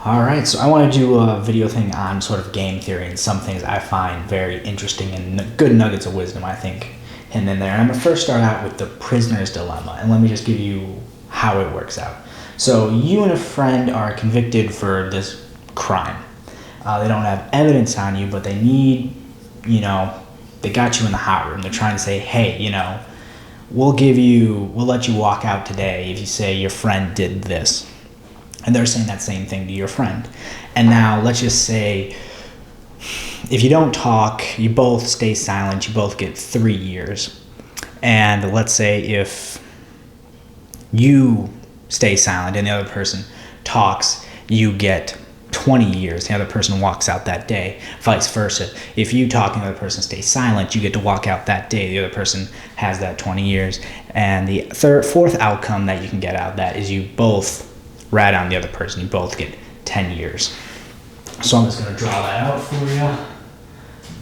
All right, so I want to do a video thing on sort of game theory and some things I find very interesting and good nuggets of wisdom, I think, hidden in there. And I'm going to first start out with the prisoner's dilemma, and let me just give you how it works out. So you and a friend are convicted for this crime. They don't have evidence on you, but they need, they got you in the hot room. They're trying to say, hey, we'll let you walk out today if you say your friend did this. And they're saying that same thing to your friend. And now let's just say if you don't talk, you both stay silent, you both get 3 years. And let's say if you stay silent and the other person talks, you get 20 years. The other person walks out that day. Vice versa. If you talk and the other person stays silent, you get to walk out that day. The other person has that 20 years. And the fourth outcome that you can get out of that is you both rat on the other person. You both get 10 years. So I'm just going to draw that out for you.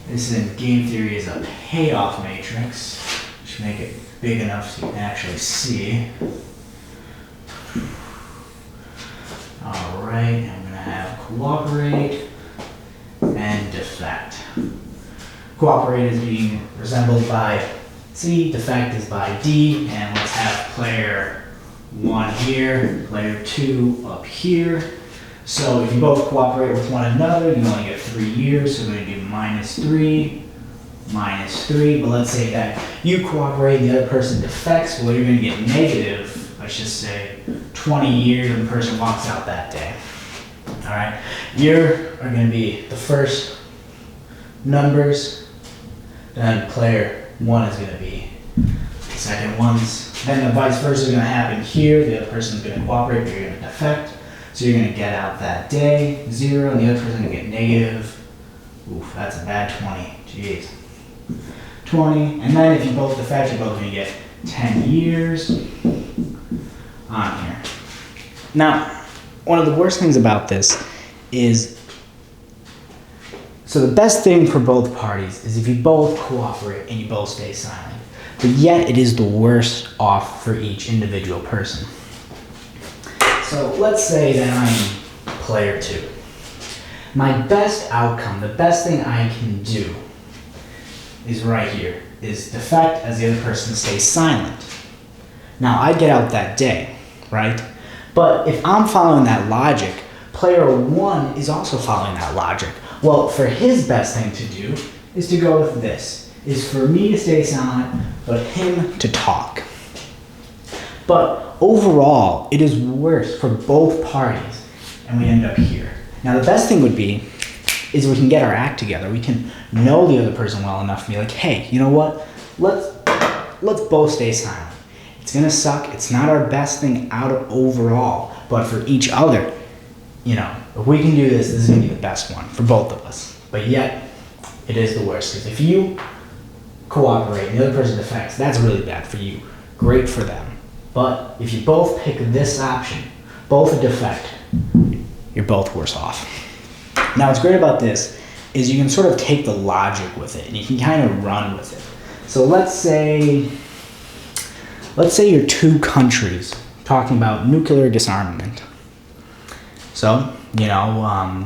This in game theory is a payoff matrix. Just make it big enough so you can actually see. Alright, I'm going to have cooperate and defect. Cooperate is being resembled by C, defect is by D, and let's have player 1 here, player 2 up here. So if you both cooperate with one another, you only get 3 years, so we're going to do -3, -3. But let's say that you cooperate and the other person defects, well, you're going to get negative, let's just say 20 years, and the person walks out that day. Alright, you are going to be the first numbers, then player 1 is going to be the second ones. Then the vice versa is going to happen here. The other person is going to cooperate, but you're going to defect. So you're going to get out that day, 0, and the other person is going to get negative. Oof, that's a bad 20. Jeez. 20. And then if you both defect, you're both going to get 10 years on here. Now, one of the worst things about this is, so the best thing for both parties is if you both cooperate and you both stay silent. But yet it is the worst off for each individual person. So let's say that I'm player 2. My best outcome, the best thing I can do is right here, is defect as the other person stays silent. Now I get out that day, right? But if I'm following that logic, player 1 is also following that logic. Well, for his best thing to do is to go with this. Is for me to stay silent, but him to talk. But overall, it is worse for both parties, and we end up here. Now, the best thing would be, is we can get our act together. We can know the other person well enough to be like, hey, you know what? Let's both stay silent. It's gonna suck. It's not our best thing out of overall, but for each other, if we can do this is gonna be the best one for both of us. But yet, it is the worst, because if you cooperate and the other person defects, that's really bad for you. Great for them. But if you both pick this option, both defect, you're both worse off. Now what's great about this is you can sort of take the logic with it and you can kind of run with it. So let's say you're two countries talking about nuclear disarmament. So,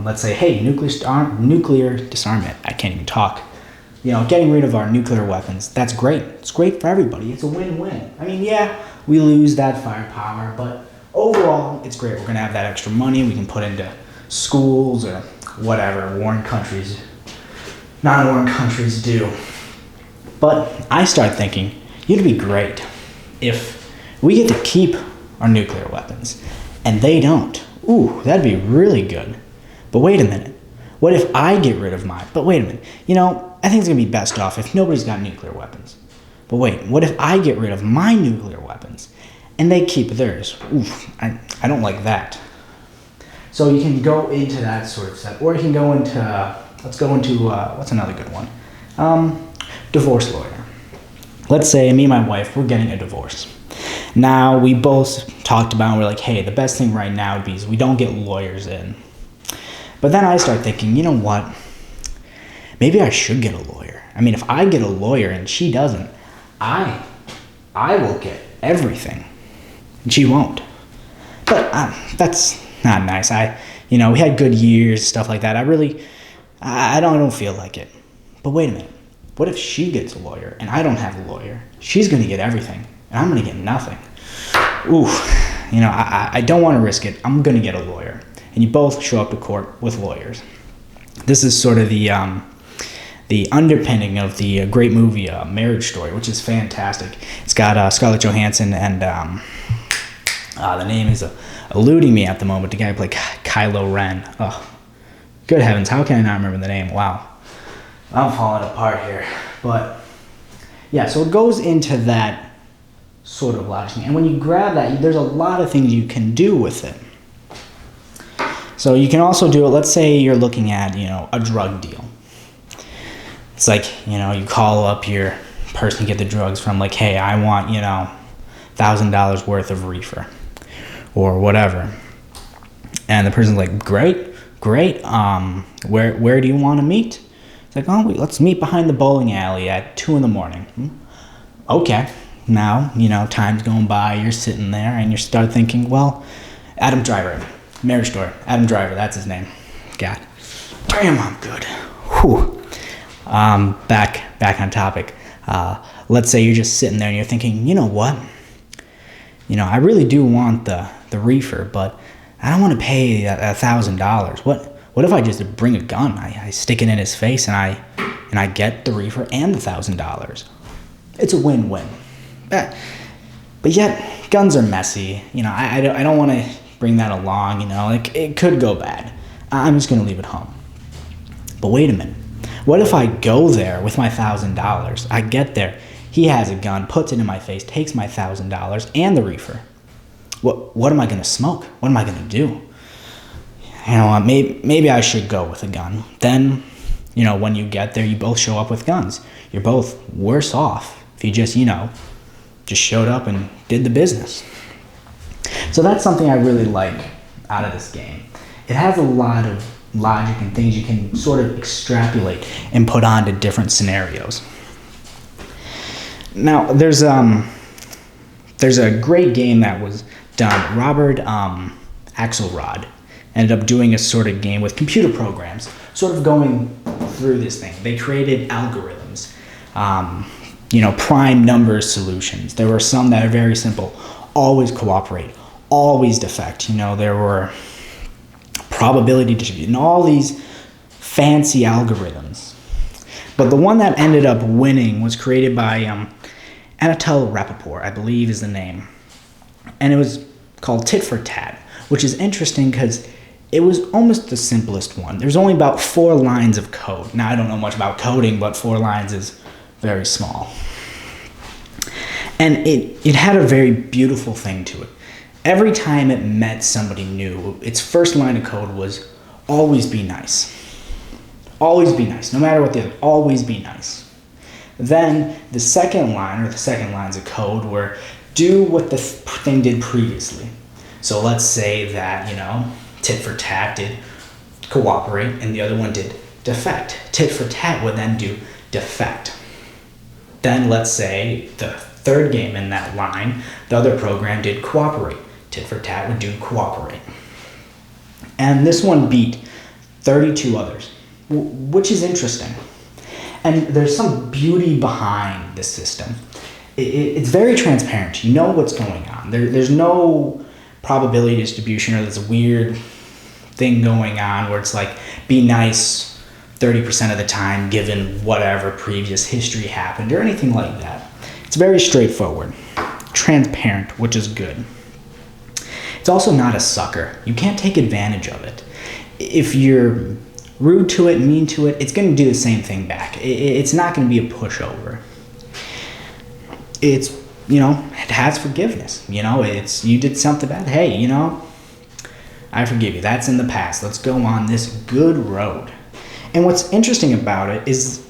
let's say, hey, nuclear disarmament. I can't even talk. Getting rid of our nuclear weapons, that's great. It's great for everybody. It's a win-win. I mean, yeah, we lose that firepower, but overall, it's great. We're going to have that extra money we can put into schools or whatever non-warring countries do. But I start thinking, it'd be great if we get to keep our nuclear weapons and they don't. Ooh, that'd be really good. But wait a minute. What if I get rid of mine? But wait a minute. I think it's going to be best off if nobody's got nuclear weapons. But wait, what if I get rid of my nuclear weapons and they keep theirs? Oof, I don't like that. So you can go into that sort of step. Or you can go into, what's another good one? Divorce lawyer. Let's say me and my wife, we're getting a divorce. Now, we both talked about, we're like, hey, the best thing right now would be is we don't get lawyers in. But then I start thinking, you know what? Maybe I should get a lawyer. I mean, if I get a lawyer and she doesn't, I will get everything. And she won't. But that's not nice. We had good years, stuff like that. I don't feel like it. But wait a minute. What if she gets a lawyer and I don't have a lawyer? She's going to get everything and I'm going to get nothing. Ooh, I don't want to risk it. I'm going to get a lawyer. And you both show up to court with lawyers. This is sort of the underpinning of the great movie Marriage Story, which is fantastic. It's got Scarlett Johansson and the name is eluding me at the moment. The guy who played Kylo Ren. Oh, good heavens, how can I not remember the name? Wow, I'm falling apart here. But yeah, so it goes into that sort of logic. And when you grab that, there's a lot of things you can do with it. So you can also do it, let's say you're looking at, a drug deal. It's like, you call up your person you get the drugs from, like, hey, I want, $1,000 worth of reefer or whatever. And the person's like, great. Where do you want to meet? It's like, let's meet behind the bowling alley at 2 a.m. Okay. Now, time's going by, you're sitting there and you start thinking, well, Adam Driver, Marriage Story, Adam Driver, that's his name. God. Damn, I'm good. Whew. Back on topic. Let's say you're just sitting there and you're thinking, you know what? I really do want the reefer, but I don't want to pay $1,000. What if I just bring a gun? I stick it in his face and I get the reefer and the $1,000. It's a win-win. But yet, guns are messy. I don't want to bring that along. It could go bad. I'm just gonna leave it home. But wait a minute. What if I go there with my $1,000? I get there. He has a gun, puts it in my face, takes my $1,000 and the reefer. What am I gonna smoke? What am I gonna do? Maybe I should go with a gun. Then, when you get there, you both show up with guns. You're both worse off if you just showed up and did the business. So that's something I really like out of this game. It has a lot of logic and things you can sort of extrapolate and put onto different scenarios. Now, there's a great game that was done. Robert Axelrod ended up doing a sort of game with computer programs, sort of going through this thing. They created algorithms, prime number solutions. There were some that are very simple, always cooperate, always defect. There were probability distribution, all these fancy algorithms. But the one that ended up winning was created by Anatole Rappaport, I believe is the name. And it was called Tit for Tat, which is interesting because it was almost the simplest one. There's only about 4 lines of code. Now, I don't know much about coding, but 4 lines is very small. And it had a very beautiful thing to it. Every time it met somebody new, its first line of code was always be nice. Always be nice, no matter what the other, always be nice. Then the second line, or the second lines of code, were do what the thing did previously. So let's say that, tit for tat did cooperate, and the other one did defect. Tit for tat would then do defect. Then let's say the third game in that line, the other program did cooperate. Tit for tat would do cooperate. And this one beat 32 others, which is interesting. And there's some beauty behind this system. It's very transparent. You know what's going on. There's no probability distribution or this weird thing going on where it's like, be nice 30% of the time given whatever previous history happened or anything like that. It's very straightforward, transparent, which is good. It's also not a sucker. You can't take advantage of it. If you're rude to it, mean to it, it's going to do the same thing back. It's not going to be a pushover. It has forgiveness. It's you did something bad. Hey, I forgive you. That's in the past. Let's go on this good road. And what's interesting about it is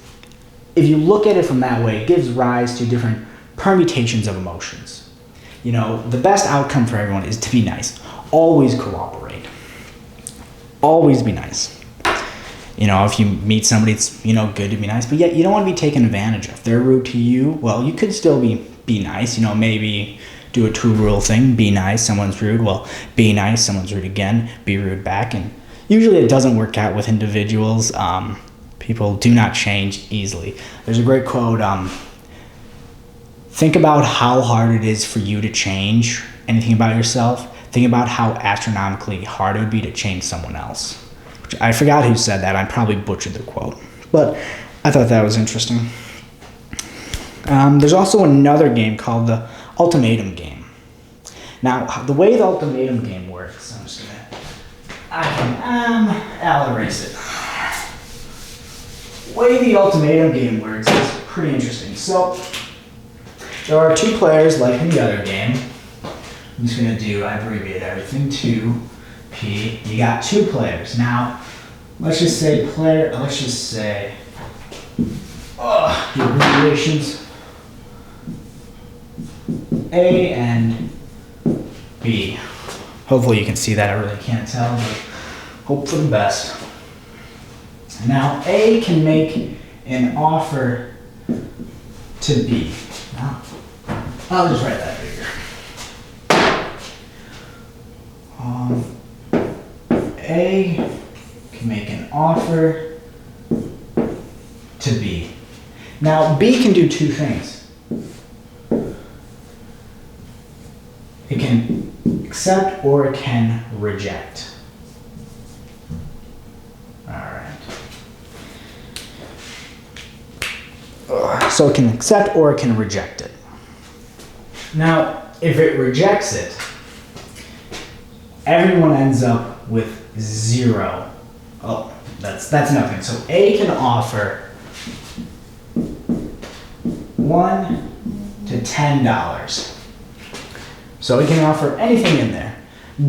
if you look at it from that way, it gives rise to different permutations of emotions. The best outcome for everyone is to be nice. Always cooperate. Always be nice. If you meet somebody, it's, good to be nice, but yet you don't want to be taken advantage of. If they're rude to you, well, you could still be nice, maybe do a Truel thing, be nice, someone's rude, well, be nice, someone's rude again, be rude back, and usually it doesn't work out with individuals. People do not change easily. There's a great quote, think about how hard it is for you to change anything about yourself. Think about how astronomically hard it would be to change someone else. I forgot who said that. I probably butchered the quote, but I thought that was interesting. There's also another game called the Ultimatum game. Now, the way the Ultimatum game works, I'm just gonna, I'll erase it. The way the Ultimatum game works is pretty interesting. So, there are two players like in the other game. I'm just gonna I abbreviate everything, 2P. You got two players. Now, let's just say the abbreviations, A and B. Hopefully you can see that, I really can't tell, but hope for the best. Now, A can make an offer to B. Now, I'll just write that figure. A can make an offer to B. Now, B can do two things. It can accept or it can reject. All right. So it can accept or it can reject it. Now, if it rejects it, everyone ends up with 0. Oh, that's nothing. So A can offer $1 to $10. So it can offer anything in there.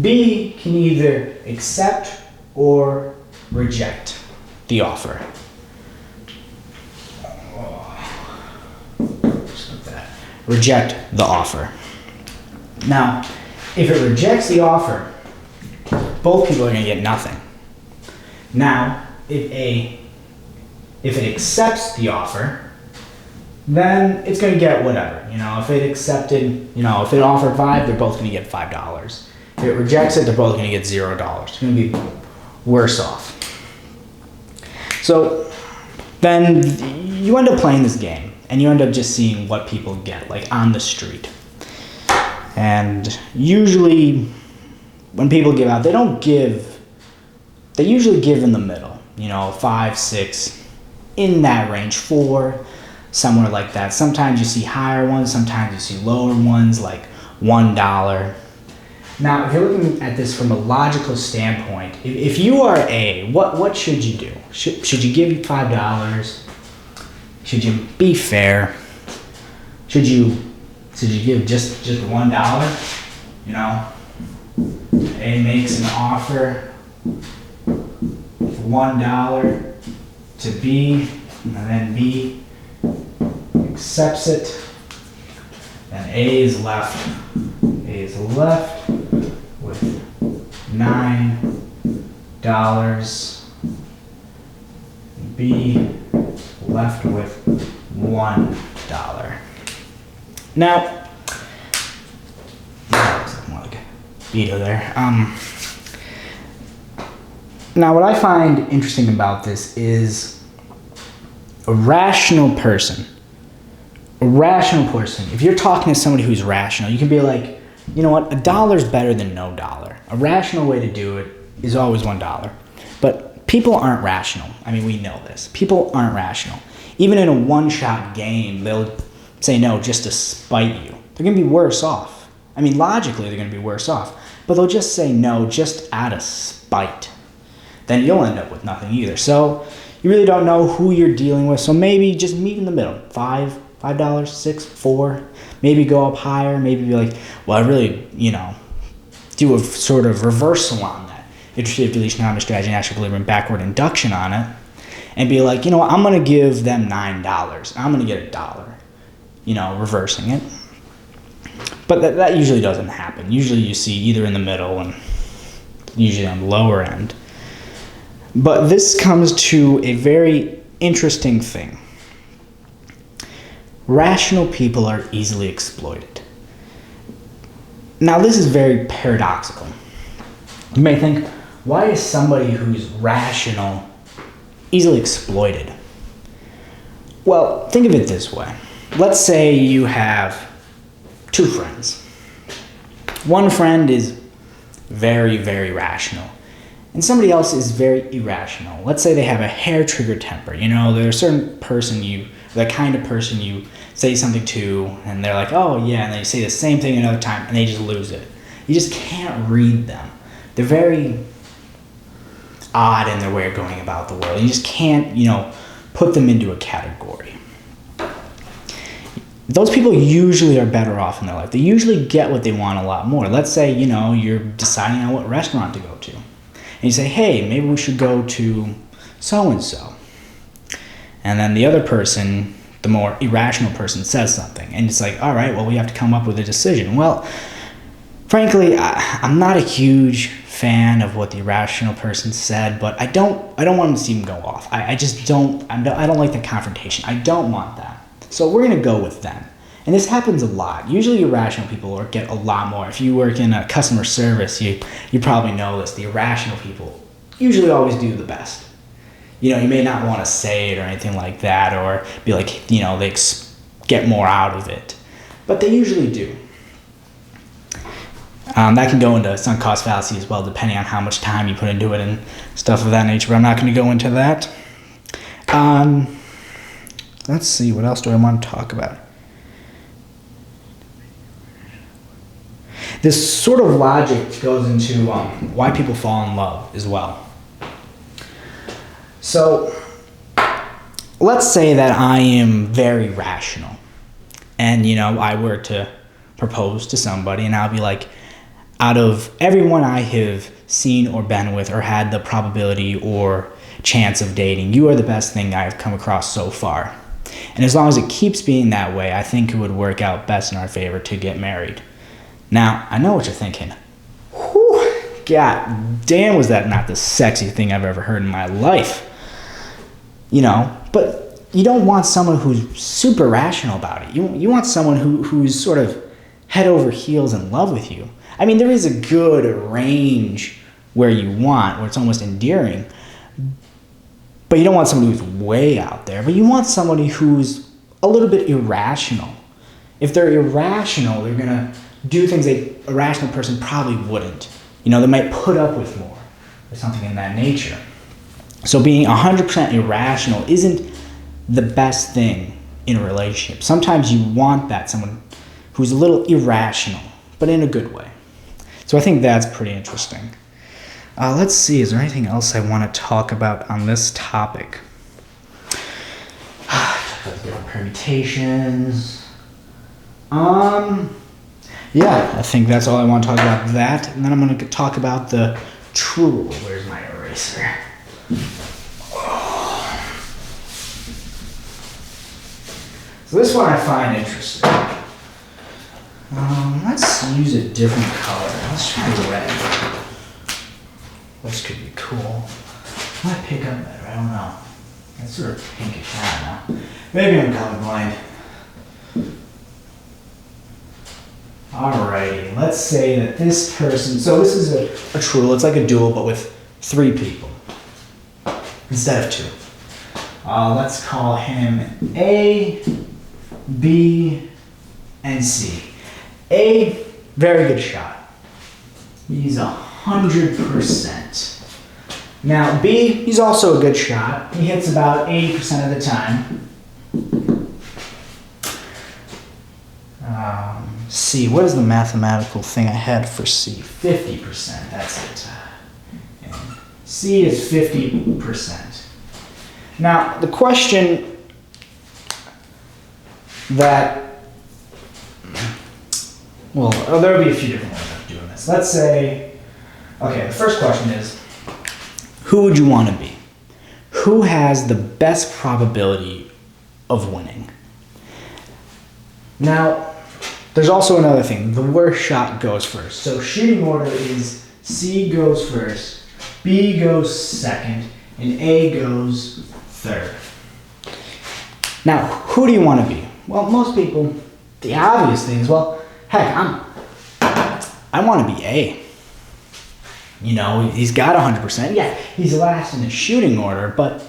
B can either accept or reject the offer. Just like that. Reject the offer. Now, if it rejects the offer, both people are going to get nothing. Now, if it accepts the offer, then it's going to get whatever. If it accepted, if it offered 5, they're both going to get $5. If it rejects it, they're both going to get $0. It's going to be worse off. So then you end up playing this game, and you end up just seeing what people get, like on the street. And usually, when people give out, they usually give in the middle, 5, 6, in that range, 4, somewhere like that. Sometimes you see higher ones, sometimes you see lower ones, like $1. Now, if you're looking at this from a logical standpoint, if you are A, what should you do? Should you give $5? Should you be fair? Should you give just $1? A makes an offer for $1 to B, and then B accepts it, and A is left with $9. B left with $1. Now, more like a beta there. Now, what I find interesting about this is a rational person, if you're talking to somebody who's rational, you can be like, you know what, $1 is better than no dollar. A rational way to do it is always $1. But people aren't rational. I mean, we know this. People aren't rational. Even in a one-shot game, they'll say no just to spite you. They're going to be worse off. I mean, logically, they're going to be worse off. But they'll just say no just out of spite. Then you'll end up with nothing either. So you really don't know who you're dealing with. So maybe just meet in the middle. $5, $6, $4. Maybe go up higher. Maybe be like, well, I really, do a sort of reversal on that. Iterative deletion, counter strategy, and actual equilibrium, backward induction on it. And be like, I'm going to give them $9. I'm going to get $1. Reversing it. But that usually doesn't happen. Usually you see either in the middle and usually on the lower end. But this comes to a very interesting thing. Rational people are easily exploited. Now this is very paradoxical. You may think, why is somebody who's rational easily exploited? Well, think of it this way. Let's say you have two friends. One friend is very, very rational, and somebody else is very irrational. Let's say they have a hair-trigger temper. You know, they're a certain person the kind of person you say something to, and they're like, oh yeah, and then you say the same thing another time, and they just lose it. You just can't read them. They're very odd in their way of going about the world. You just can't, put them into a category. Those people usually are better off in their life. They usually get what they want a lot more. Let's say, you're deciding on what restaurant to go to. And you say, hey, maybe we should go to so-and-so. And then the other person, the more irrational person, says something. And it's like, all right, well, we have to come up with a decision. Well, frankly, I'm not a huge fan of what the irrational person said, but I don't want him to see him go off. I don't like the confrontation. I don't want that. So we're going to go with them. And this happens a lot. Usually irrational people get a lot more. If you work in a customer service, you probably know this. The irrational people usually always do the best. You may not want to say it or anything like that, or be like, they get more out of it. But they usually do. That can go into sunk cost fallacy as well, depending on how much time you put into it and stuff of that nature, but I'm not going to go into that. Let's see, what else do I want to talk about? This sort of logic goes into why people fall in love as well. So, let's say that I am very rational, and I were to propose to somebody, and I'll be like, out of everyone I have seen or been with or had the probability or chance of dating, you are the best thing I've come across so far. And as long as it keeps being that way, I think it would work out best in our favor to get married. Now, I know what you're thinking. Whew, God damn, was that not the sexy thing I've ever heard in my life? But you don't want someone who's super rational about it. You want someone who's sort of head over heels in love with you. I mean, there is a good range where it's almost endearing, but you don't want somebody who's way out there, but you want somebody who's a little bit irrational. If they're irrational, they're going to do things a rational person probably wouldn't. They might put up with more or something in that nature. So being 100% irrational isn't the best thing in a relationship. Sometimes you want someone who's a little irrational, but in a good way. So I think that's pretty interesting. Let's see, is there anything else I want to talk about on this topic? Different permutations. Yeah, I think that's all I want to talk about that. And then I'm going to talk about the Truel. Where's my eraser? So this one I find interesting. Let's use a different color. Let's try red. This could be cool. Might pick up better, I don't know. It's sort of pinkish, I don't know. Maybe I'm colorblind. Alrighty, let's say that this person, so this is a Truel, it's like a duel but with 3 people instead of 2. Let's call him A, B, and C. A, very good shot. He's 100%. Now B, he's also a good shot. He hits about 80% of the time. C, what is the mathematical thing I had for C? 50%, that's it. And C is 50%. Now, the question that, well, there will be a few different ways of doing this. Let's say, okay, the first question is, who would you want to be? Who has the best probability of winning? Now, there's also another thing. The worst shot goes first. So shooting order is C goes first, B goes second, and A goes third. Now, who do you want to be? Well, most people, the obvious thing is, well, heck, I want to be A. You know, he's got 100%. Yeah, he's last in the shooting order, but,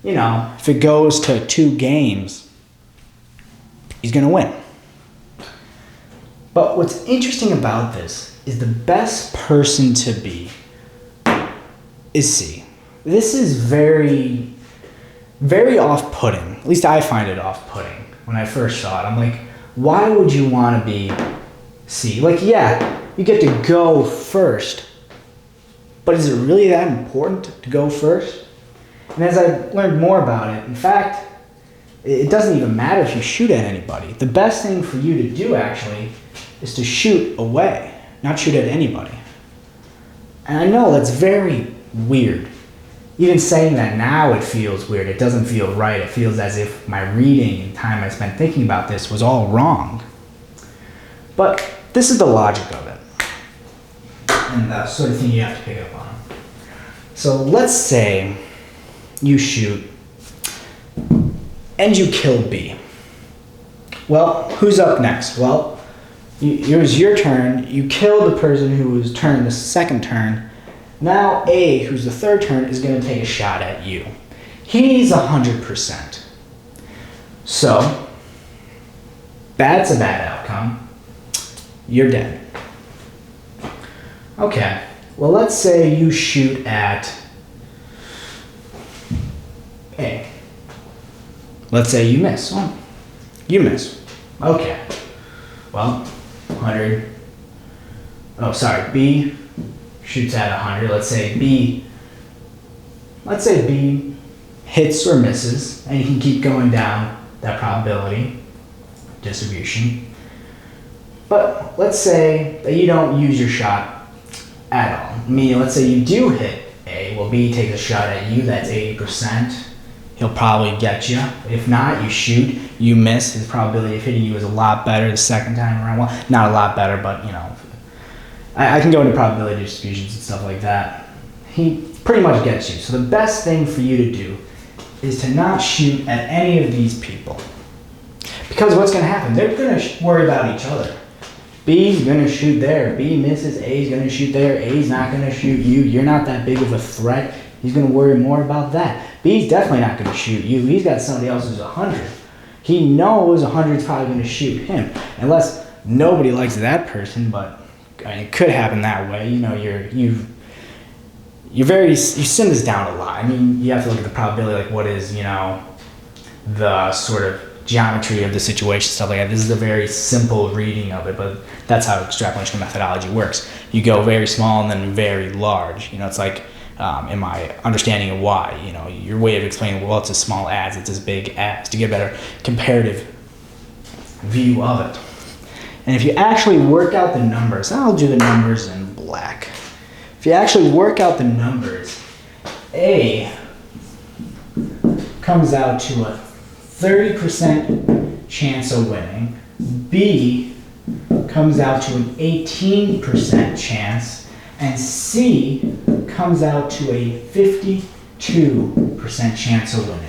you know, if it goes to 2 games, he's going to win. But what's interesting about this is the best person to be is C. This is very, very off-putting. At least I find it off-putting when I first saw it. I'm like, why would you want to be C? Like, yeah, you get to go first, but is it really that important to go first? And as I learned more about it, in fact, it doesn't even matter if you shoot at anybody. The best thing for you to do, actually, is to shoot away, not shoot at anybody. And I know that's very weird. Even saying that now, it feels weird. It doesn't feel right. It feels as if my reading and time I spent thinking about this was all wrong. But this is the logic of it, and the sort of thing you have to pick up on. So let's say you shoot and you kill B. Well, who's up next? Well, it was your turn. You killed the person who was turned the second turn. Now A, who's the third turn, is going to take a shot at you. He's 100%. So, that's a bad outcome. You're dead. Okay, well, let's say you shoot at A. Let's say you miss. Oh, you miss. Okay. Well, 100. Oh, sorry, B shoots at 100. Let's say B hits or misses, and you can keep going down that probability distribution. But let's say that you don't use your shot at all. I mean, let's say you do hit A. Well, B takes a shot at you. That's 80%. He'll probably get you. If not, you shoot, you miss. His probability of hitting you is a lot better the second time around. Well, not a lot better, but, you know, I can go into probability distributions and stuff like that. He pretty much gets you. So the best thing for you to do is to not shoot at any of these people. Because what's going to happen? They're going to worry about each other. B's going to shoot there. B misses. A's going to shoot there. A's not going to shoot you. You're not that big of a threat. He's going to worry more about that. B's definitely not going to shoot you. He's got somebody else who's 100. He knows 100 is probably going to shoot him. Unless nobody likes that person, but I mean, it could happen that way. You know, you sim this down a lot. I mean, you have to look at the probability, like what is, you know, the sort of geometry of the situation, stuff like that. This is a very simple reading of it, but that's how extrapolation methodology works. You go very small and then very large. You know, it's like, in my understanding of why, you know, your way of explaining, well, it's as small as, it's as big as, to get a better comparative view of it. And if you actually work out the numbers, I'll do the numbers in black. If you actually work out the numbers, A comes out to a 30% chance of winning. B comes out to an 18% chance. And C comes out to a 52% chance of winning.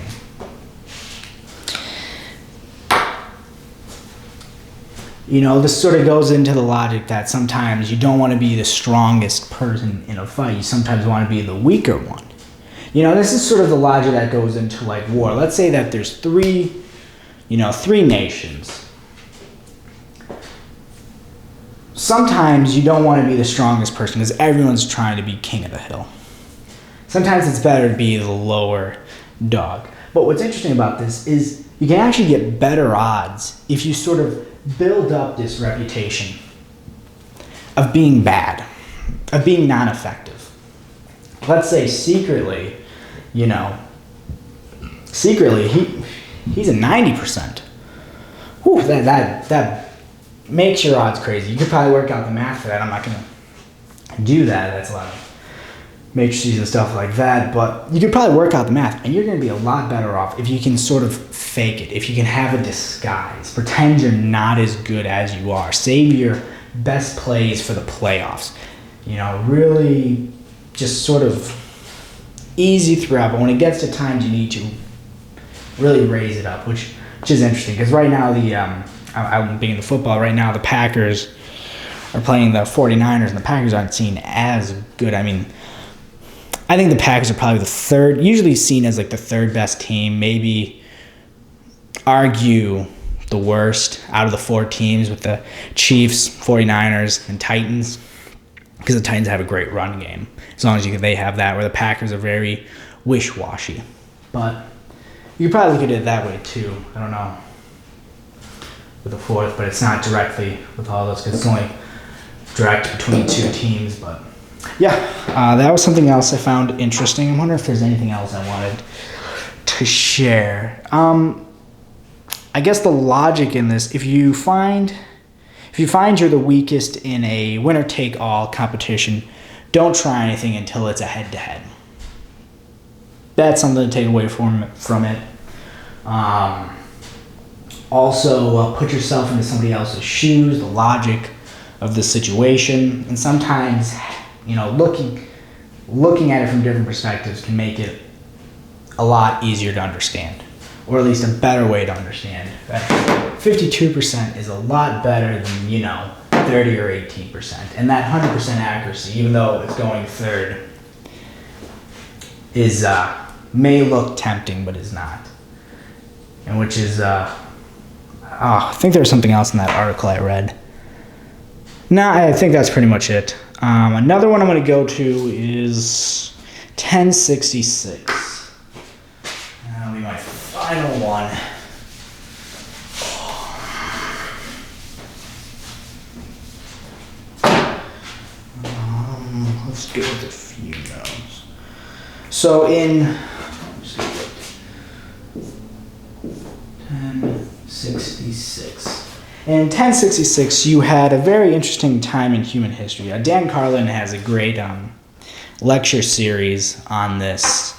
You know, this sort of goes into the logic that sometimes you don't want to be the strongest person in a fight. You sometimes want to be the weaker one. You know, this is sort of the logic that goes into like war. Let's say that there's three nations. Sometimes you don't want to be the strongest person because everyone's trying to be king of the hill. Sometimes it's better to be the lower dog. But what's interesting about this is you can actually get better odds if you sort of build up this reputation of being bad, of being non-effective. Let's say secretly, he's a 90%. Whew, that makes your odds crazy. You could probably work out the math for that. I'm not going to do that. That's a lot of matrices and stuff like that. But you could probably work out the math, and you're going to be a lot better off if you can sort of fake it, if you can have a disguise, pretend you're not as good as you are. Save your best plays for the playoffs. You know, really just sort of easy throughout. But when it gets to times you need to really raise it up, which is interesting. Because right now, I'm being the football, right now the Packers are playing the 49ers, and the Packers aren't seen as good. I mean, I think the Packers are probably the third, usually seen as like the third best team, maybe argue the worst out of the 4 teams with the Chiefs, 49ers, and Titans, because the Titans have a great run game. As long as they have that, where the Packers are very wish-washy. But you could probably look at it that way too. I don't know with the 4th, but it's not directly with all those because it's only direct between 2 teams. But yeah, that was something else I found interesting. I wonder if there's anything else I wanted to share. I guess the logic in this, if you find you're the weakest in a winner-take-all competition, don't try anything until it's a head-to-head. That's something to take away from it. Also, put yourself into somebody else's shoes, the logic of the situation, and sometimes, looking at it from different perspectives can make it a lot easier to understand, or at least a better way to understand. 52% is a lot better than 30 or 18%, and that 100% accuracy, even though it's going third, is may look tempting, but is not. And which is, I think there was something else in that article I read. No, I think that's pretty much it. Another one I'm going to go to is 1066. That'll be my final one. Let's go with a few notes. So in 1066. In 1066, you had a very interesting time in human history. Dan Carlin has a great lecture series on this,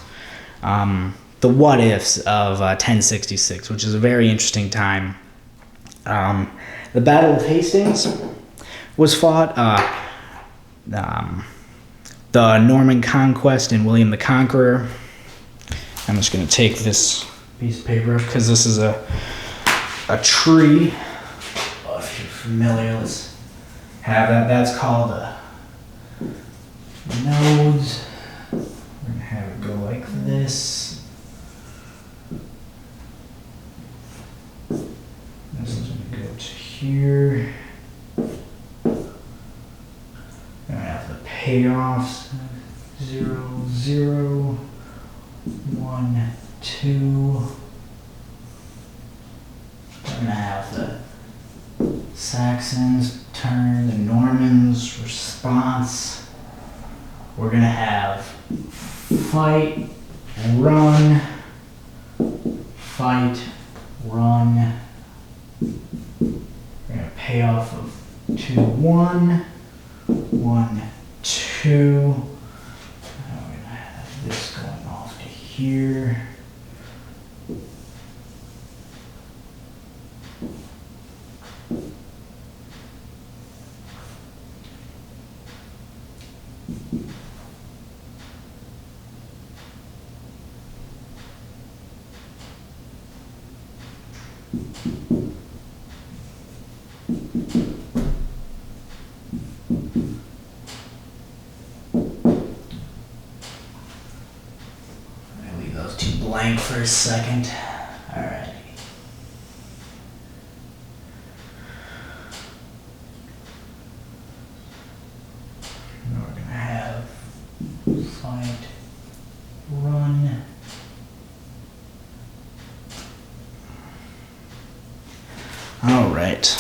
the what ifs of 1066, which is a very interesting time. The Battle of Hastings was fought. The Norman Conquest and William the Conqueror. I'm just going to take this piece of paper because this is a tree. Oh, if you're familiar, let's have that. That's called nodes. We're going to have it go like this. This is going to go to here. I have the payoffs 0, 0, 1, 2. I'm gonna have the Saxons turn, the Normans response. We're gonna have fight, run, run. We're gonna pay off of 2, 1. 1, 2. Now we're gonna have this going off to here. Blank for a second. Alright. Now we're gonna have fight, run. Alright.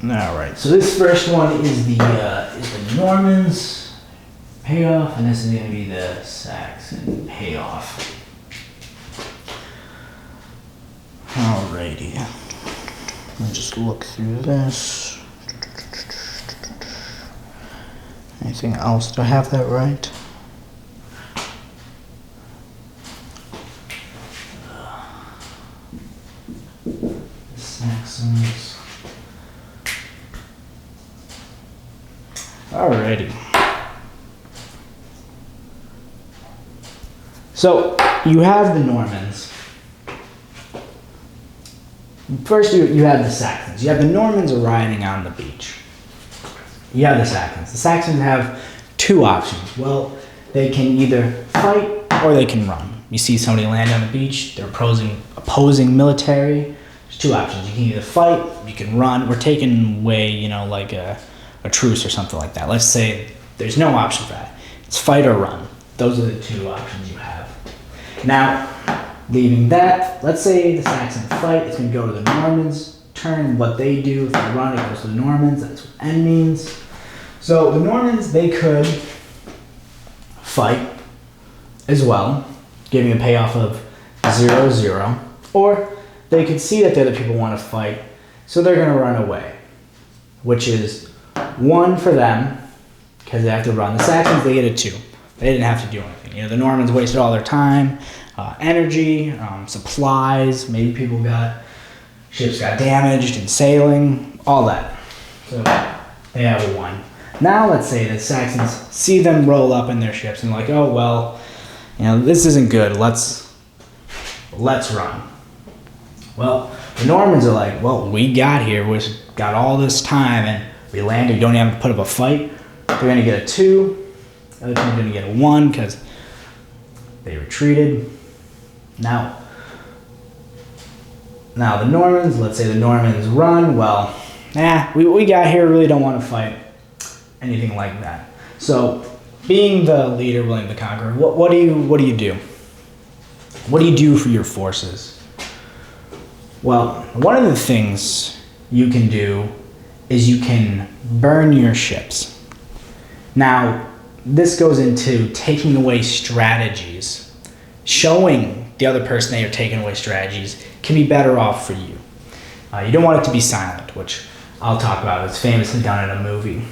Alright, so this first one is the Normans. Payoff, and this is going to be the Saxon payoff. Alrighty. Let me just look through this. Anything else? Do I have that right? The Saxons. Alrighty. So, you have the Normans. First, you have the Saxons. You have the Normans arriving on the beach. You have the Saxons. The Saxons have two options. Well, they can either fight or they can run. You see somebody land on the beach, they're opposing military. There's two options. You can either fight, you can run. We're taking away, like a truce or something like that. Let's say there's no option for that. It's fight or run. Those are the two options you have. Now, leaving that, let's say the Saxons fight, it's going to go to the Normans' turn. What they do, if they run, it goes to the Normans. That's what end means. So the Normans, they could fight as well, giving a payoff of 0-0. Or they could see that the other people want to fight, so they're going to run away, which is 1 for them, because they have to run. The Saxons, they get a 2. They didn't have to do anything. The Normans wasted all their time, energy, supplies. Maybe ships got damaged in sailing, all that. So they have a 1. Now let's say the Saxons see them roll up in their ships and like, oh well, this isn't good. Let's run. Well, the Normans are like, well, we got here, we got all this time, and we landed. We don't even have to put up a fight. They're gonna get a 2. The other team's gonna get a 1 because they retreated. Now the Normans, let's say the Normans run. Well, we got here, really don't want to fight, anything like that. So, being the leader, willing to conquer, what do you do? What do you do for your forces? Well, one of the things you can do is you can burn your ships. Now, this goes into taking away strategies, showing the other person that you're taking away strategies can be better off for you. You don't want it to be silent, which I'll talk about. It's famously done in a movie.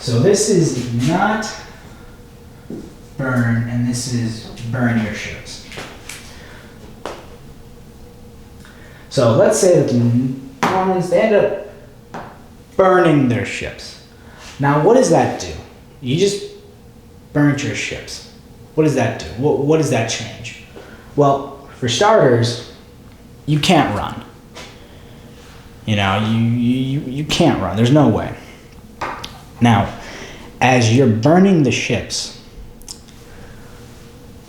So this is not burn, and this is burn your ships. So let's say that the Normans, they end up burning their ships. Now what does that do? You just burnt your ships. What does that do? What does that change? Well, for starters, you can't run. You can't run. There's no way. Now, as you're burning the ships,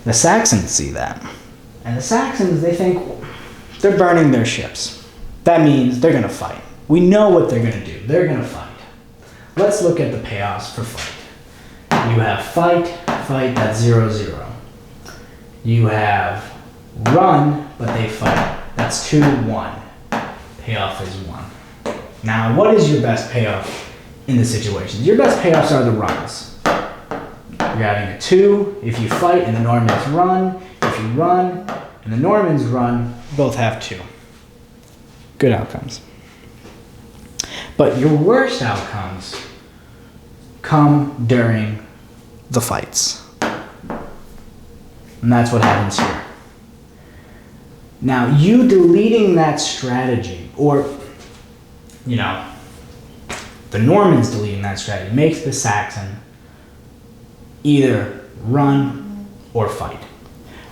the Saxons see that. And the Saxons, they think they're burning their ships. That means they're going to fight. We know what they're going to do. They're going to fight. Let's look at the payoffs for fight. You have fight, that's 0-0. You have run, but they fight. That's 2-1. Payoff is 1. Now, what is your best payoff in the situations? Your best payoffs are the runs. You're having a 2 if you fight and the Normans run. If you run and the Normans run, you both have 2. Good outcomes. But your worst outcomes come during the fights. And that's what happens here. Now, you deleting that strategy, or, the Normans deleting that strategy, makes the Saxon either run or fight.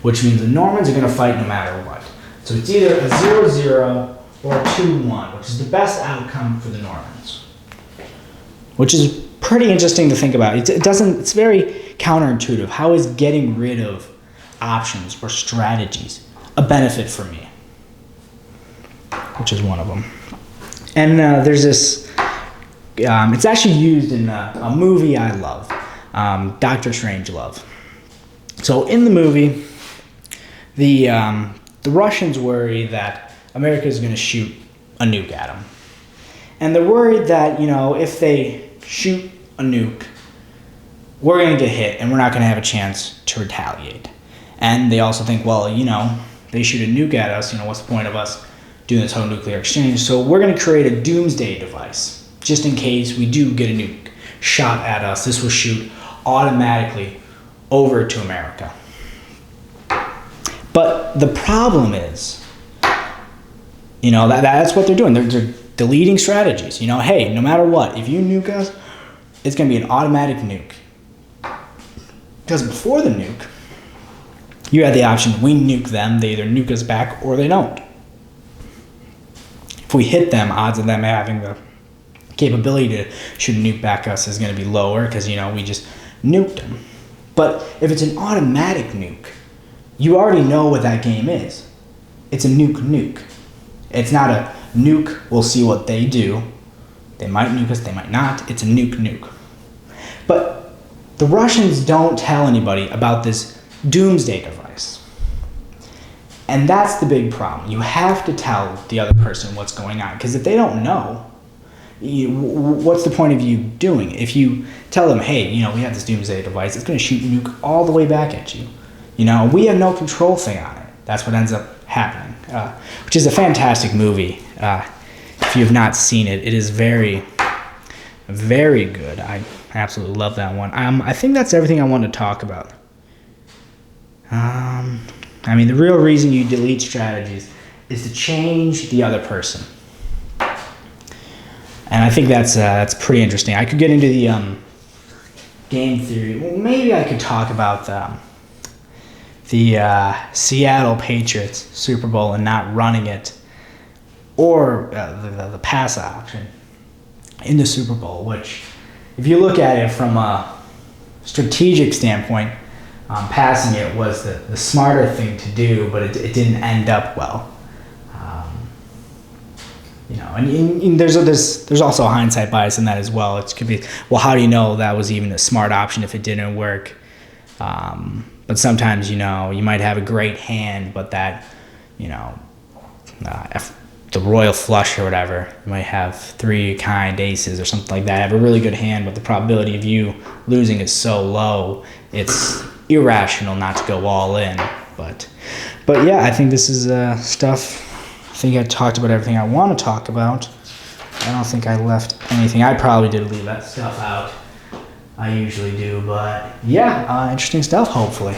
Which means the Normans are going to fight no matter what. So it's either a 0-0 or a 2-1, which is the best outcome for the Normans. Which is pretty interesting to think about. It's very counterintuitive. How is getting rid of options or strategies a benefit for me? Which is one of them. And there's this, it's actually used in a movie I love, Dr. Strangelove. So in the movie, the Russians worry that America is going to shoot a nuke at them. And they're worried that, if they shoot a nuke, we're going to get hit and we're not going to have a chance to retaliate. And they also think, well, they shoot a nuke at us, what's the point of us doing this whole nuclear exchange? So we're going to create a doomsday device, just in case we do get a nuke shot at us. This will shoot automatically over to America. But the problem is, that's what they're doing. They're deleting strategies. Hey, no matter what, if you nuke us, it's going to be an automatic nuke. Because before the nuke, you had the option, we nuke them, they either nuke us back or they don't. if we hit them, odds of them having the capability to shoot a nuke back us is going to be lower because, you know, we just nuked them. But if it's an automatic nuke, you already know what that game is. It's a nuke. It's not a nuke, we'll see what they do. They might nuke us, they might not. It's a nuke. But the Russians don't tell anybody about this doomsday device. And that's the big problem. You have to tell the other person what's going on, because if they don't know, what's the point of you doing? If you tell them, hey, you know, we have this doomsday device, it's going to shoot a nuke all the way back at you. You know, we have no control thing on it. That's what ends up happening, which is a fantastic movie. If you have not seen it, it is very, very good. I absolutely love that one. I think that's everything I want to talk about. I mean, the real reason you delete strategies is to change the other person. And I think that's pretty interesting. I could get into the game theory. Well, maybe I could talk about the Seattle Patriots Super Bowl and not running it, or the pass option in the Super Bowl, which, if you look at it from a strategic standpoint, passing it was the smarter thing to do, but it didn't end up well. You know, and there's also a hindsight bias in that as well. It could be, well, how do you know that was even a smart option if it didn't work? But sometimes, you know, you might have a great hand, but that, you know, the royal flush or whatever, you might have 3 kind aces or something like that, have a really good hand, but the probability of you losing is so low, it's irrational not to go all in. But yeah, I think this is stuff. I think I talked about everything I want to talk about. I don't think I left anything. I probably did leave that stuff out. I usually do, but yeah, interesting stuff, hopefully.